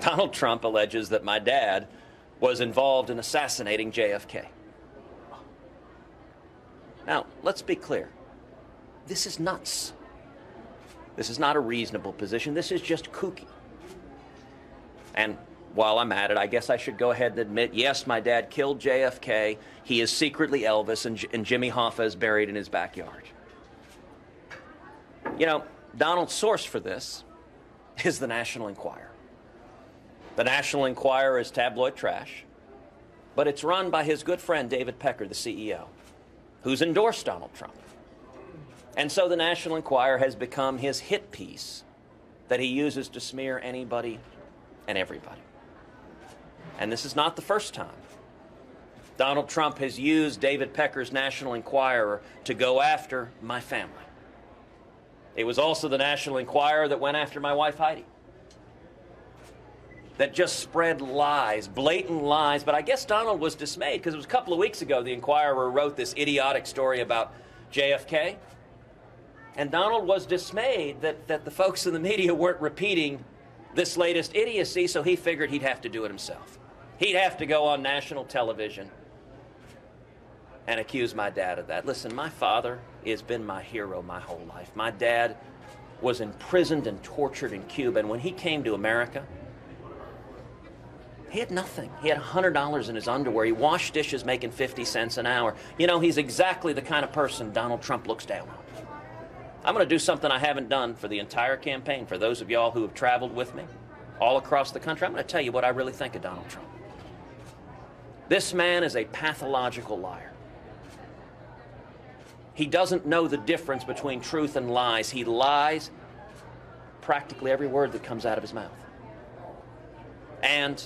Donald Trump alleges that my dad was involved in assassinating JFK. Now, let's be clear. This is nuts. This is not a reasonable position. This is just kooky. And while I'm at it, I guess I should go ahead and admit, yes, my dad killed JFK. He is secretly Elvis, and Jimmy Hoffa is buried in his backyard. You know, Donald's source for this is the National Enquirer. The National Enquirer is tabloid trash, but it's run by his good friend David Pecker, the CEO, who's endorsed Donald Trump. And so the National Enquirer has become his hit piece that he uses to smear anybody and everybody. And this is not the first time Donald Trump has used David Pecker's National Enquirer to go after my family. It was also the National Enquirer that went after my wife, Heidi, that just spread lies, blatant lies. But I guess Donald was dismayed because it was a couple of weeks ago the Enquirer wrote this idiotic story about JFK. And Donald was dismayed that the folks in the media weren't repeating this latest idiocy, so he figured he'd have to do it himself. He'd have to go on national television and accuse my dad of that. Listen, my father has been my hero my whole life. My dad was imprisoned and tortured in Cuba, and when he came to America, he had nothing. He had $100 in his underwear. He washed dishes making 50 cents an hour. You know, he's exactly the kind of person Donald Trump looks down on. I'm going to do something I haven't done for the entire campaign. For those of y'all who have traveled with me all across the country, I'm going to tell you what I really think of Donald Trump. This man is a pathological liar. He doesn't know the difference between truth and lies. He lies practically every word that comes out of his mouth. And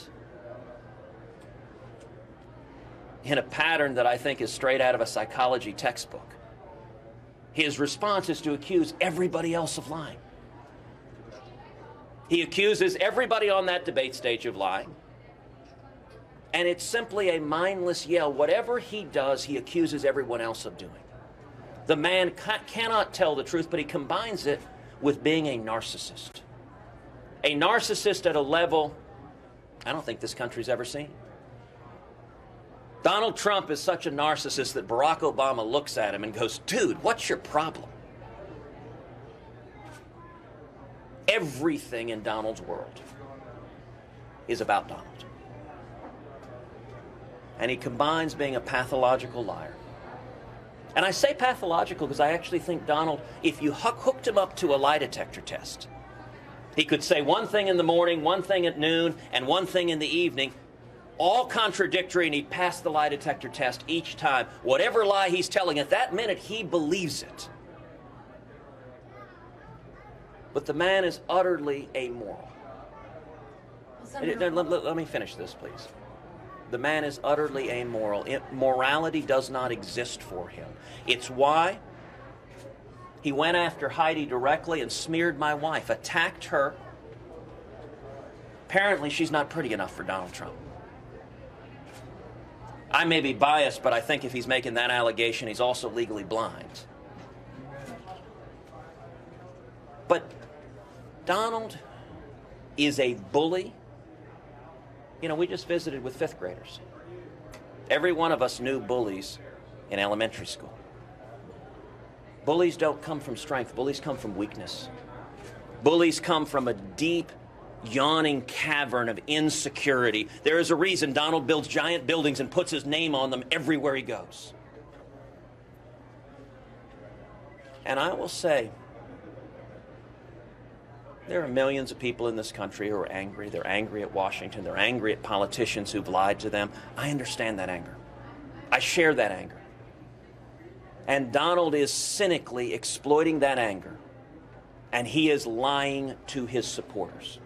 in a pattern that I think is straight out of a psychology textbook, his response is to accuse everybody else of lying. He accuses everybody on that debate stage of lying. And it's simply a mindless yell. Whatever he does, he accuses everyone else of doing. The man cannot tell the truth, but he combines it with being a narcissist. A narcissist at a level I don't think this country's ever seen. Donald Trump is such a narcissist that Barack Obama looks at him and goes, dude, what's your problem? Everything in Donald's world is about Donald. And he combines being a pathological liar. And I say pathological because I actually think Donald, if you hooked him up to a lie detector test, he could say one thing in the morning, one thing at noon, and one thing in the evening, all contradictory, and he'd pass the lie detector test each time. Whatever lie he's telling at that minute, he believes it. But the man is utterly amoral. Let me finish this, please. The man is utterly amoral. Morality does not exist for him. It's why he went after Heidi directly and smeared my wife, attacked her. Apparently, she's not pretty enough for Donald Trump. I may be biased, but I think if he's making that allegation, he's also legally blind. But Donald is a bully. You know, we just visited with fifth graders. Every one of us knew bullies in elementary school. Bullies don't come from strength. Bullies come from weakness. Bullies come from a deep, yawning cavern of insecurity. There is a reason Donald builds giant buildings and puts his name on them everywhere he goes. And I will say, there are millions of people in this country who are angry. They're angry at Washington. They're angry at politicians who've lied to them. I understand that anger. I share that anger. And Donald is cynically exploiting that anger. And he is lying to his supporters.